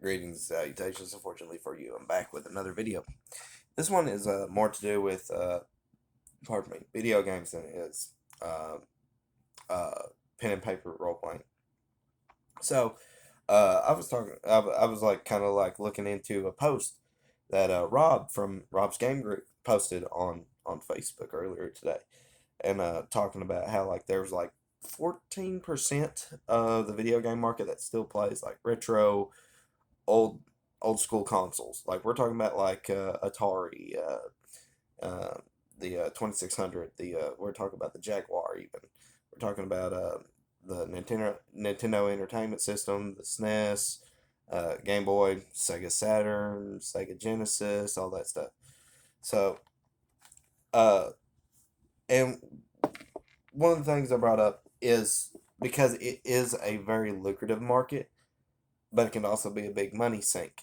Greetings and salutations. Unfortunately for you, I'm back with another video. This one is more to do with, pardon me, video games than it is uh, uh, pen and paper role playing. So, I was talking, I was like kind of like looking into a post that Rob from Rob's Game Group posted on Facebook earlier today, and talking about how like there's like 14% of the video game market that still plays like retro old old school consoles. Like we're talking about like Atari, the 2600. We're talking about the Jaguar. Even we're talking about the Nintendo Entertainment System, the SNES, Game Boy, Sega Saturn, Sega Genesis, all that stuff. So, uh, and one of the things I brought up is because it is a very lucrative market, but it can also be a big money sink.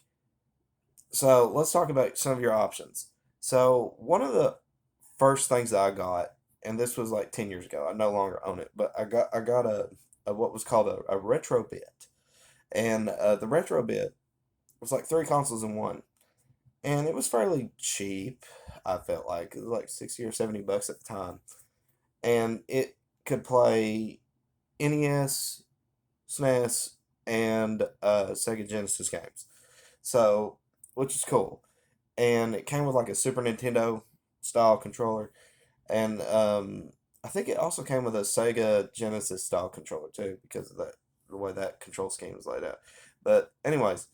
So let's talk about some of your options. So one of the first things that I got, and this was like 10 years ago. I no longer own it, but I got a what was called a retro bit, and the retro bit was like three consoles in one, and it was fairly cheap. I felt like it was like 60 or 70 bucks at the time, and it could play NES, SNES, and Sega Genesis games. So, which is cool. And it came with like a Super Nintendo style controller, and I think it also came with a Sega Genesis style controller too, because of that the way that control scheme was laid out. But anyways,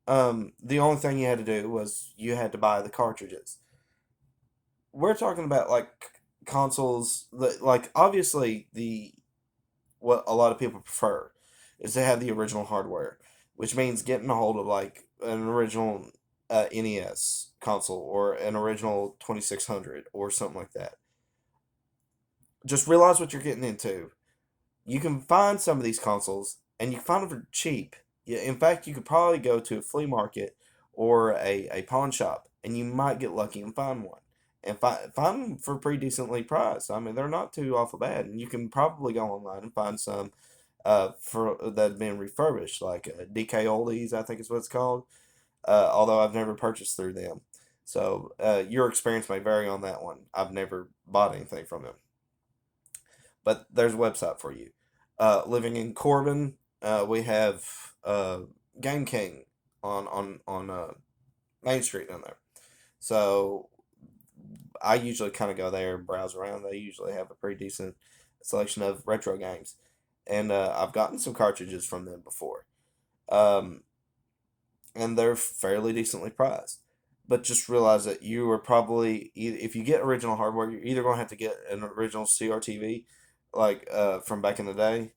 the only thing you had to do was you had to buy the cartridges. We're talking about like consoles that like obviously the what a lot of people prefer is to have the original hardware, which means getting a hold of like an original NES console or an original 2600 or something like that. Just realize what you're getting into. You can find some of these consoles and you can find them for cheap. Yeah, in fact, you could probably go to a flea market or a pawn shop and you might get lucky and find one. And find them for pretty decently priced. I mean, they're not too awful bad. And you can probably go online and find some for that have been refurbished, like DK Oldies, I think is what it's called. Although I've never purchased through them, so your experience may vary on that one. I've never bought anything from them, but there's a website for you. Living in Corbin, we have Game King on Main Street down there. So I usually kind of go there and browse around. They usually have a pretty decent selection of retro games, and I've gotten some cartridges from them before, um, and they're fairly decently priced. But just realize that you are probably if you get original hardware, you're either going to have to get an original CRTV, like from back in the day,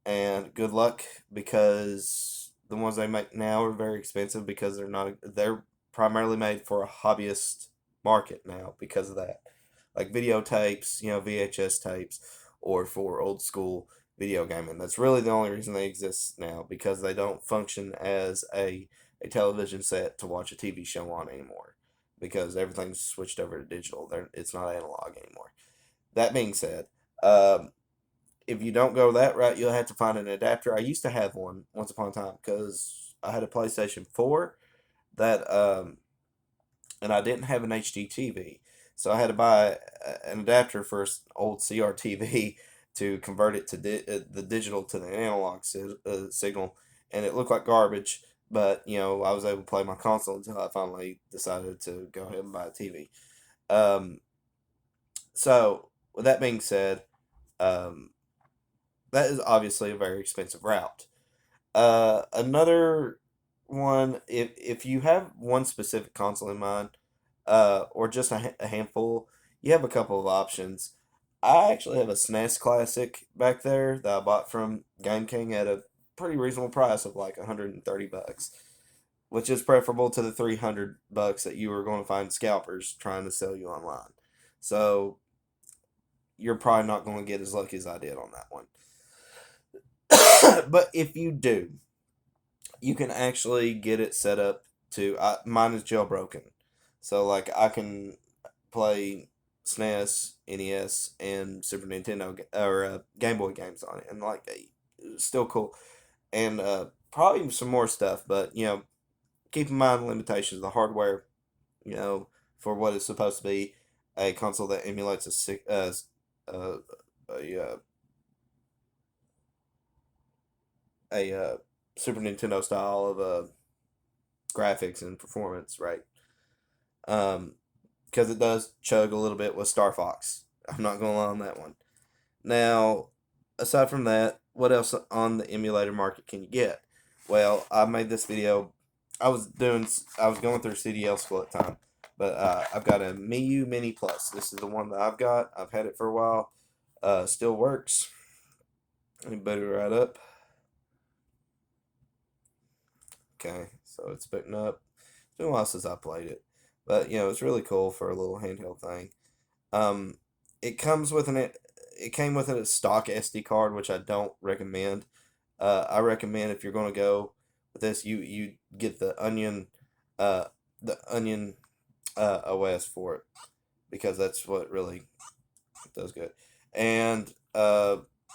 and good luck because the ones they make now are very expensive because they're primarily made for a hobbyist market now because of that, like videotapes, VHS tapes, or for old school video gaming. That's really the only reason they exist now, because they don't function as a television set to watch a TV show on anymore, because everything's switched over to digital. It's not analog anymore. That being said, um, if you don't go that route, you'll have to find an adapter. I used to have one once upon a time because I had a PlayStation 4 that, and I didn't have an HD TV. So I had to buy an adapter for an old CRTV to convert it to the digital to the analog signal, and it looked like garbage. But I was able to play my console until I finally decided to go ahead and buy a TV. Um, so with that being said, um, that is obviously a very expensive route. Another one, if you have one specific console in mind, or just a handful, you have a couple of options. I actually have a SNES Classic back there that I bought from Game King at a pretty reasonable price of like 130 bucks, which is preferable to the 300 bucks that you were going to find scalpers trying to sell you online. So you're probably not going to get as lucky as I did on that one. But if you do, you can actually get it set up to. Mine is jailbroken, so like I can play SNES, NES, and Super Nintendo or Game Boy games on it, and like still cool. And probably some more stuff, but keep in mind the limitations of the hardware. You know, for what it's supposed to be, a console that emulates uh, a a Super Nintendo style of graphics and performance, right? Um, because it does chug a little bit with Star Fox. I'm not gonna lie on that one. Now, aside from that, what else on the emulator market can you get? Well, I made this video. I was going through CDL school at the time, but I've got a Miu Mini Plus. This is the one that I've got. I've had it for a while. Still works. Let me boot it right up. Okay, so it's picking up. It's been a while since I played it, but it's really cool for a little handheld thing. Um, it comes with it came with a stock SD card, which I don't recommend. I recommend if you're going to go with this, you get uh, the Onion OS for it because that's what really does good. And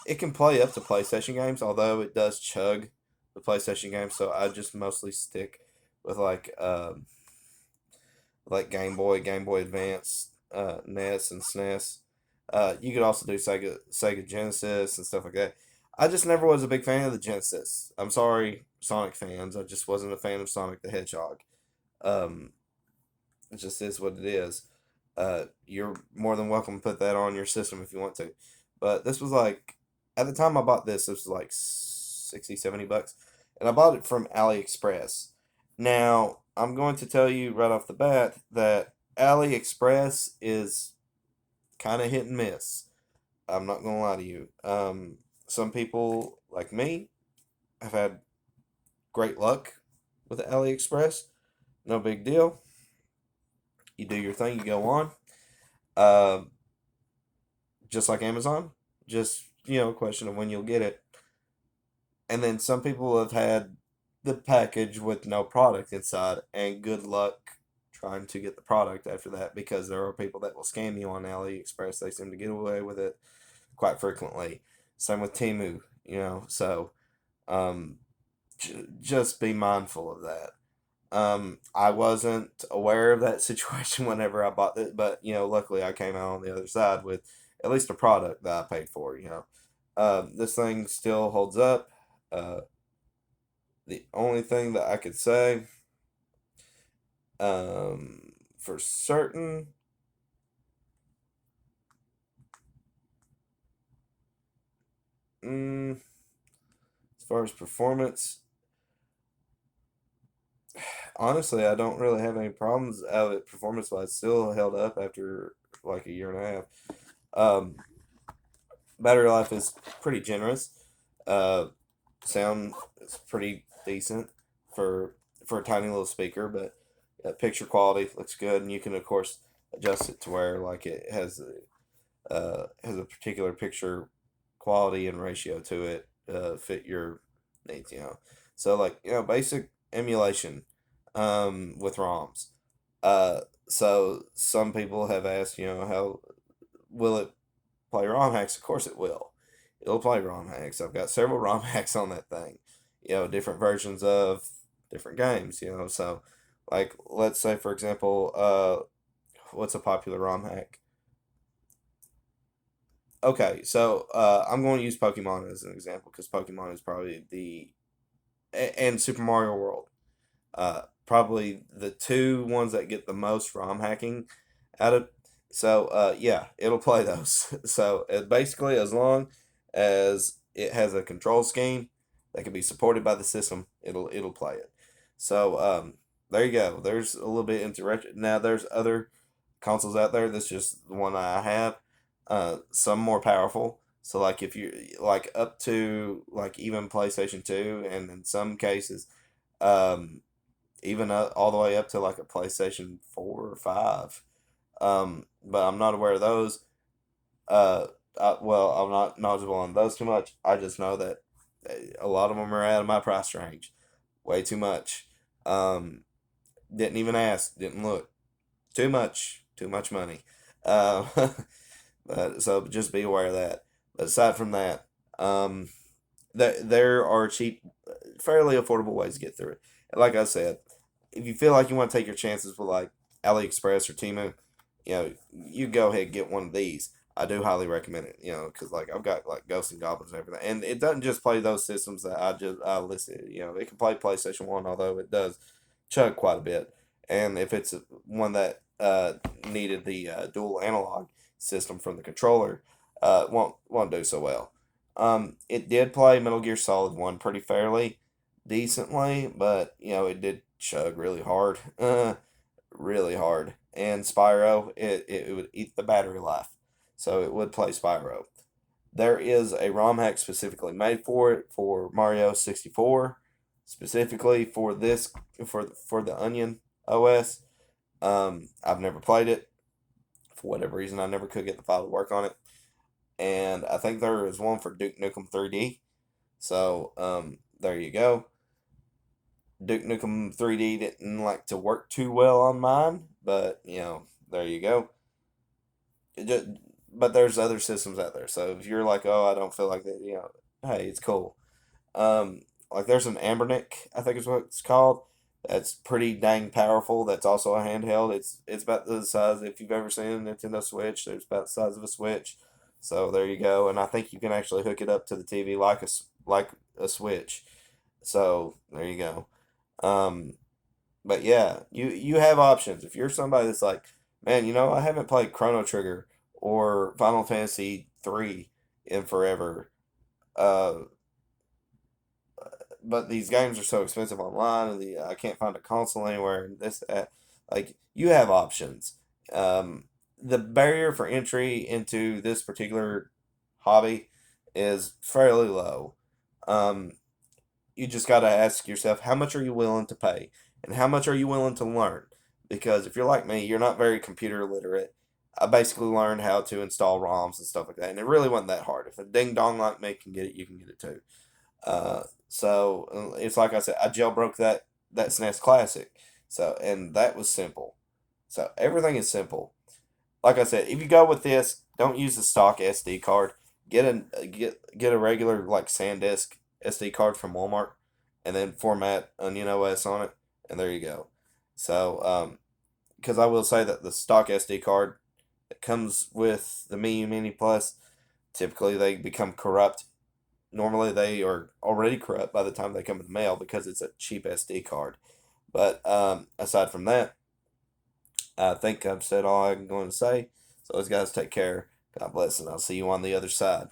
it can play up to PlayStation games, although it does chug the PlayStation games. So I just mostly stick with like Game Boy, Game Boy Advance, NES, and SNES. You could also do Sega Genesis and stuff like that. I just never was a big fan of the Genesis. I'm sorry, Sonic fans. I just wasn't a fan of Sonic the Hedgehog. Um, it just is what it is. You're more than welcome to put that on your system if you want to. But this was like, at the time I bought this was like 60, $70. And I bought it from AliExpress. Now, I'm going to tell you right off the bat that AliExpress is kind of hit and miss. I'm not going to lie to you. Some people, like me, have had great luck with AliExpress. No big deal. You do your thing, you go on. Um, just like Amazon. Just, a question of when you'll get it. And then some people have had the package with no product inside, and good luck trying to get the product after that because there are people that will scam you on AliExpress. They seem to get away with it quite frequently. Same with Temu, so um, just be mindful of that. I wasn't aware of that situation whenever I bought it, but luckily I came out on the other side with at least a product that I paid for. This thing still holds up. Uh, the only thing that I could say, for certain, mm, as far as performance, honestly, I don't really have any problems of it performance wise. Still held up after like a year and a half. Um, Battery life is pretty generous. Uh, Sound is pretty decent for a tiny little speaker, but picture quality looks good, and you can of course adjust it to where like it has a particular picture quality and ratio to it fit your needs. So like basic emulation with ROMs. Uh, so some people have asked, how will it play ROM hacks? Of course it will. It'll play ROM hacks. I've got several ROM hacks on that thing. Different versions of different games. So like let's say for example, what's a popular ROM hack? Okay, so I'm going to use Pokemon as an example because Pokemon is probably and Super Mario World, probably the two ones that get the most ROM hacking out of. So yeah, it'll play those. So basically, as long as it has a control scheme that can be supported by the system, it'll play it. So there you go. There's a little bit interaction. Now there's other consoles out there. That's just the one I have. Some more powerful. So like if you like up to like even PlayStation 2 and in some cases um even all the way up to like a PlayStation 4 or 5. But I'm not aware of those. Uh well, I'm not knowledgeable on those too much. I just know that a lot of them are out of my price range. Way too much. Um didn't even ask, didn't look. Too much money. Uh, but so just be aware of that. But aside from that, there are cheap fairly affordable ways to get through it. And like I said, if you feel like you want to take your chances with like AliExpress or Temu, you go ahead and get one of these. I do highly recommend it, because like I've got like Ghosts and Goblins and everything, and it doesn't just play those systems that I listed. It can play PlayStation 1, although it does chug quite a bit, and if it's one that needed the dual analog system from the controller, won't do so well. It did play Metal Gear Solid 1 pretty fairly, decently, but it did chug really hard, really hard. And Spyro, it would eat the battery life, so it would play Spyro. There is a ROM hack specifically made for it for Mario 64, specifically for this for the Onion OS. I've never played it for whatever reason. I never could get the file to work on it, and I think there is one for Duke Nukem 3D. So there you go. Duke Nukem 3D didn't like to work too well on mine, but there you go. But there's other systems out there. So if you're like, oh, I don't feel like that, hey, it's cool. Like there's an Ambernick, I think is what it's called. That's pretty dang powerful. That's also a handheld. It's about the size, if you've ever seen a Nintendo Switch. It's about the size of a Switch. So there you go. And I think you can actually hook it up to the TV like a Switch. So there you go. Um, but yeah, you have options. If you're somebody that's like, man, I haven't played Chrono Trigger or Final Fantasy 3 in forever. Uh, but these games are so expensive online, and I can't find a console anywhere, and this that. Like you have options. The barrier for entry into this particular hobby is fairly low. Um, you just got to ask yourself, how much are you willing to pay, and how much are you willing to learn? Because if you're like me, you're not very computer literate. I basically learned how to install ROMs and stuff like that, and it really wasn't that hard. If a ding dong like me can get it, you can get it too. So it's like I said, I jailbroke that SNES Classic, and that was simple. So everything is simple. Like I said, if you go with this, don't use the stock SD card. Get a regular like SanDisk SD card from Walmart, and then format Onion OS on it, and there you go. So because I will say that the stock SD card that comes with the Mini Plus, typically they become corrupt. Normally they are already corrupt by the time they come in the mail because it's a cheap SD card. But aside from that, I think I've said all I'm going to say. So, those guys, take care. God bless, and I'll see you on the other side.